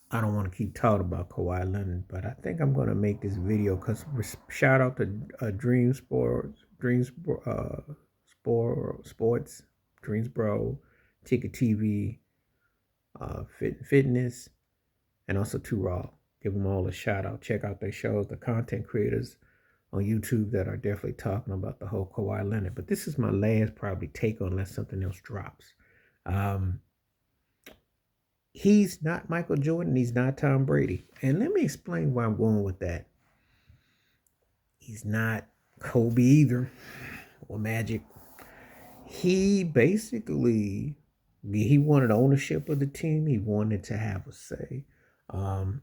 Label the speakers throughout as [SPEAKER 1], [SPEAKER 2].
[SPEAKER 1] I don't want to keep talking about Kawhi Leonard, but I think I'm going to make this video because shout out to Dream Sports, Sports, Dreamsbro, Ticket TV, Fitness, and also Too Raw. Give them all a shout out. Check out their shows, the content creators on YouTube that are definitely talking about the whole Kawhi Leonard. But this is my last probably take on unless something else drops. Um, he's not Michael Jordan. He's not Tom Brady. And let me explain why I'm going with that. He's not Kobe either or Magic. He basically he wanted ownership of the team. He wanted to have a say. Um,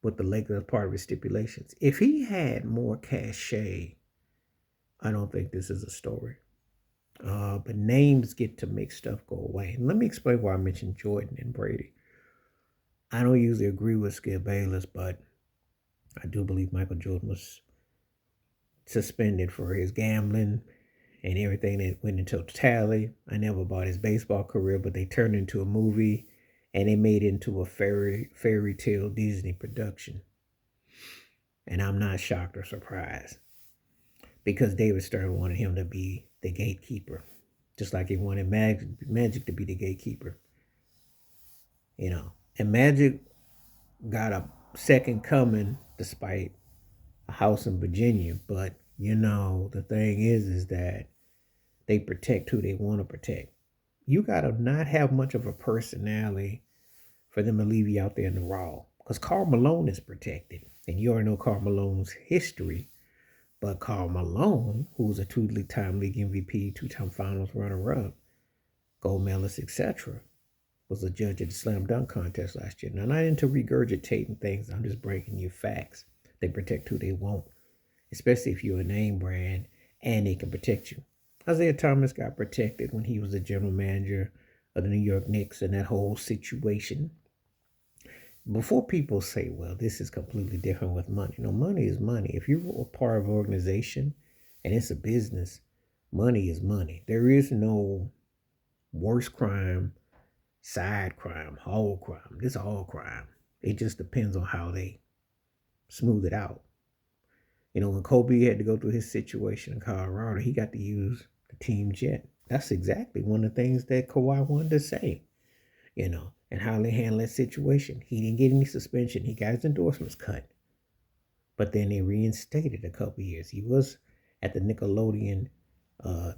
[SPEAKER 1] with the Lakers part of his stipulations. If he had more cachet, I don't think this is a story. But names get to make stuff go away. And let me explain why I mentioned Jordan and Brady. I don't usually agree with Skip Bayless, but I do believe Michael Jordan was suspended for his gambling and everything that went into totality. I never bought his baseball career, but they turned into a movie and they made it into a fairy tale Disney production. And I'm not shocked or surprised because David Stern wanted him to be the gatekeeper, just like he wanted Magic to be the gatekeeper. You know, and Magic got a second coming despite a house in Virginia. But you know, the thing is that they protect who they want to protect. You gotta not have much of a personality for them to leave you out there in the raw. Because Karl Malone is protected, and you already know Karl Malone's history. But Karl Malone, who's a two-time league MVP, two-time Finals runner-up, gold medalist, etc., was a judge at the slam dunk contest last year. Now, I'm not into regurgitating things. I'm just breaking you facts. They protect who they want, especially if you're a name brand and they can protect you. Isaiah Thomas got protected when he was the general manager of the New York Knicks and that whole situation. Before people say, well, this is completely different with money. No, money is money. If you're a part of an organization and it's a business, money is money. There is no worse crime, side crime, whole crime. This is all crime. It just depends on how they smooth it out. You know, when Kobe had to go through his situation in Colorado, he got to use the team jet. That's exactly one of the things that Kawhi wanted to say, you know, and how they handled that situation. He didn't get any suspension. He got his endorsements cut. But then they reinstated a couple years. He was at the Nickelodeon uh,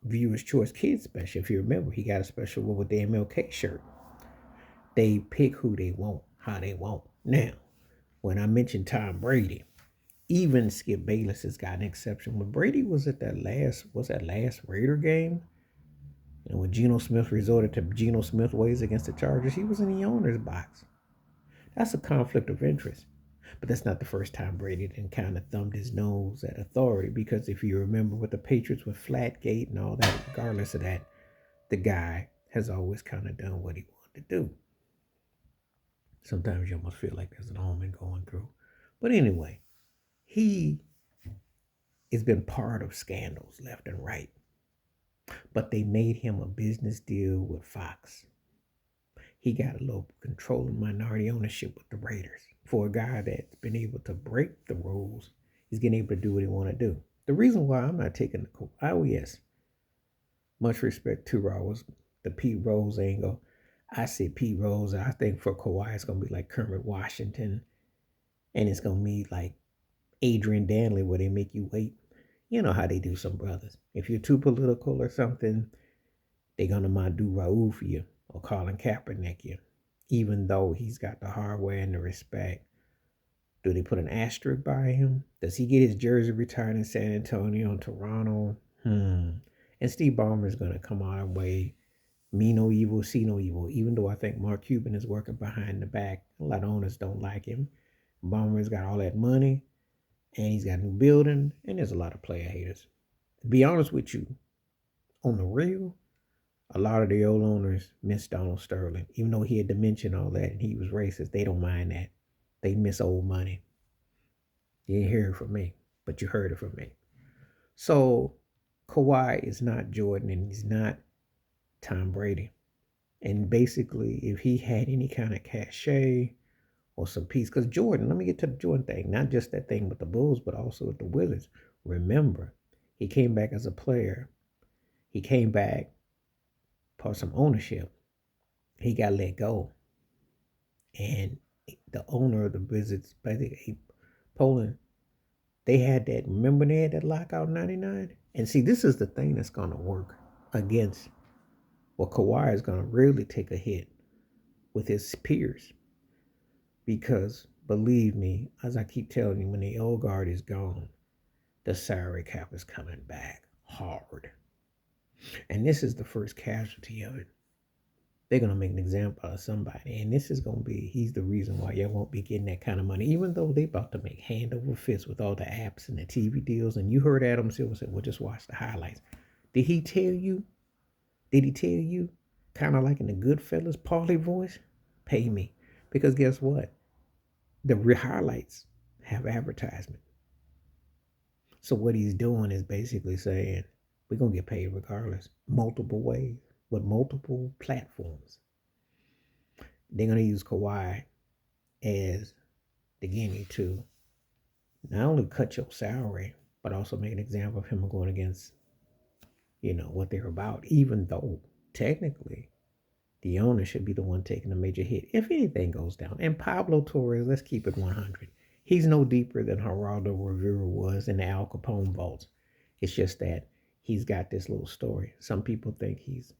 [SPEAKER 1] Viewer's Choice Kids special. If you remember, he got a special one with the MLK shirt. They pick who they want, how they want. Now, when I mentioned Tom Brady, even Skip Bayless has got an exception. When Brady was at that last Raider game, and when Geno Smith resorted to Geno Smith ways against the Chargers, he was in the owner's box. That's a conflict of interest. But that's not the first time Brady didn't kind of thumbed his nose at authority, because if you remember with the Patriots with Flatgate and all that, regardless of that, the guy has always kind of done what he wanted to do. Sometimes you almost feel like there's an omen going through. But anyway, he has been part of scandals left and right. But they made him a business deal with Fox. He got a little controlling minority ownership with the Raiders. For a guy that's been able to break the rules, he's getting able to do what he want to do. The reason why I'm not taking the yes, much respect to Raw was the Pete Rose angle. I said Pete Rose. I think for Kawhi it's gonna be like Kermit Washington, and it's gonna be like Adrian Danley, where they make you wait. You know how they do some brothers. If you're too political or something, they're gonna do Raul for you or Colin Kaepernick you, even though he's got the hardware and the respect. Do they put an asterisk by him? Does he get his jersey retired in San Antonio and Toronto? And Steve Ballmer is going to come out of way. Me no evil, see no evil. Even though I think Mark Cuban is working behind the back, a lot of owners don't like him. Ballmer's got all that money, and he's got a new building, and there's a lot of player haters. To be honest with you, on the real, a lot of the old owners miss Donald Sterling. Even though he had to mention all that and he was racist, they don't mind that. They miss old money. You didn't hear it from me, but you heard it from me. So Kawhi is not Jordan and he's not Tom Brady. And basically, if he had any kind of cachet or some peace, because Jordan, let me get to the Jordan thing, not just that thing with the Bulls, but also with the Wizards. Remember, he came back as a player. He came back for some ownership. He got let go. And the owner of the Wizards, basically, Poland, they had that, remember they had that lockout 99? And see, this is the thing that's going to work against, well, Kawhi is going to really take a hit with his peers. Because believe me, as I keep telling you, when the old guard is gone, the salary cap is coming back hard. And this is the first casualty of it. They're going to make an example of somebody. And this is going to be, he's the reason why y'all won't be getting that kind of money, even though they about to make hand over fist with all the apps and the TV deals. And you heard Adam Silver say, well, just watch the highlights. Did he tell you? Did he tell you? Kind of like in the Goodfellas Paulie voice? Pay me. Because guess what? The highlights have advertisement. So what he's doing is basically saying, we're going to get paid regardless. Multiple ways with multiple platforms. They're going to use Kawhi as the guinea to not only cut your salary, but also make an example of him going against, what they're about, even though technically the owner should be the one taking a major hit if anything goes down. And Pablo Torres, let's keep it 100. He's no deeper than Geraldo Rivera was in the Al Capone vaults. It's just that he's got this little story. Some people think he's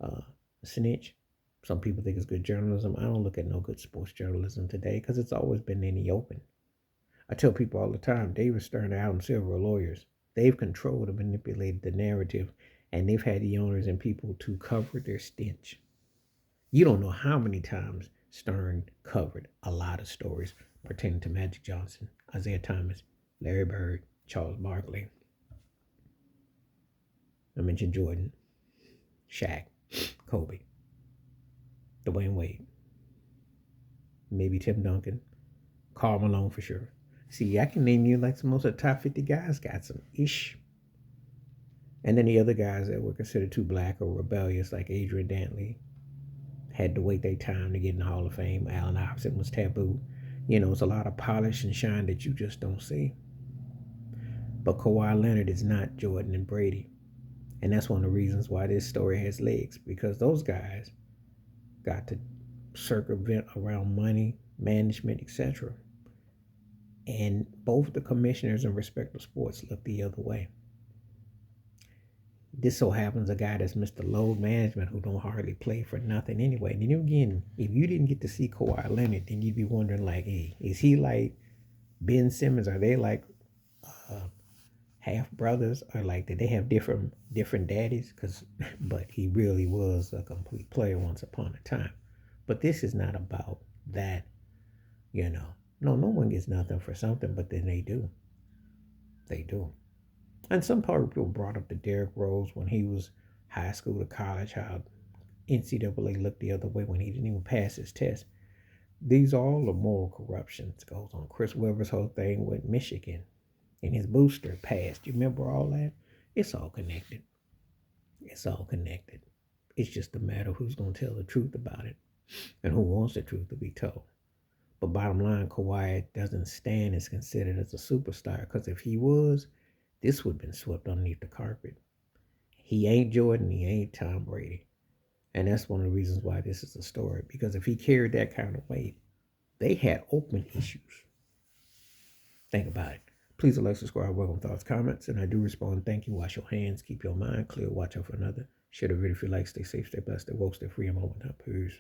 [SPEAKER 1] a snitch. Some people think it's good journalism. I don't look at no good sports journalism today because it's always been in the open. I tell people all the time, David Stern and Adam Silver are lawyers. They've controlled and manipulated the narrative, and they've had the owners and people to cover their stench. You don't know how many times Stern covered a lot of stories pertaining to Magic Johnson, Isaiah Thomas, Larry Bird, Charles Barkley. I mentioned Jordan, Shaq, Kobe, Dwayne Wade, maybe Tim Duncan, Karl Malone for sure. See, I can name you like some of the top 50 guys got some ish. And then the other guys that were considered too black or rebellious, like Adrian Dantley, had to wait their time to get in the Hall of Fame. Allen Iverson was taboo. It's a lot of polish and shine that you just don't see. But Kawhi Leonard is not Jordan and Brady. And that's one of the reasons why this story has legs, because those guys got to circumvent around money, management, etc. And both the commissioners in respective sports look the other way. This so happens a guy that's Mr. Load Management who don't hardly play for nothing anyway. And then again, if you didn't get to see Kawhi Leonard, then you'd be wondering like, hey, is he like Ben Simmons? Are they like half brothers? Or like did they have different daddies? But he really was a complete player once upon a time. But this is not about that, No one gets nothing for something, but then they do. They do. And some people brought up the Derrick Rose when he was high school to college, how NCAA looked the other way when he didn't even pass his test. These are all the moral corruption that goes on. Chris Webber's whole thing with Michigan and his booster passed. You remember all that? It's all connected. It's all connected. It's just a matter of who's going to tell the truth about it and who wants the truth to be told. But bottom line, Kawhi doesn't stand as considered as a superstar, because if he was, this would have been swept underneath the carpet. He ain't Jordan. He ain't Tom Brady. And that's one of the reasons why this is a story. Because if he carried that kind of weight, they had open issues. Think about it. Please like, subscribe, welcome thoughts, comments. And I do respond. Thank you. Wash your hands. Keep your mind clear. Watch out for another. Share the video if you like. Stay safe, stay blessed, stay woke, stay free. I'm over. Peace.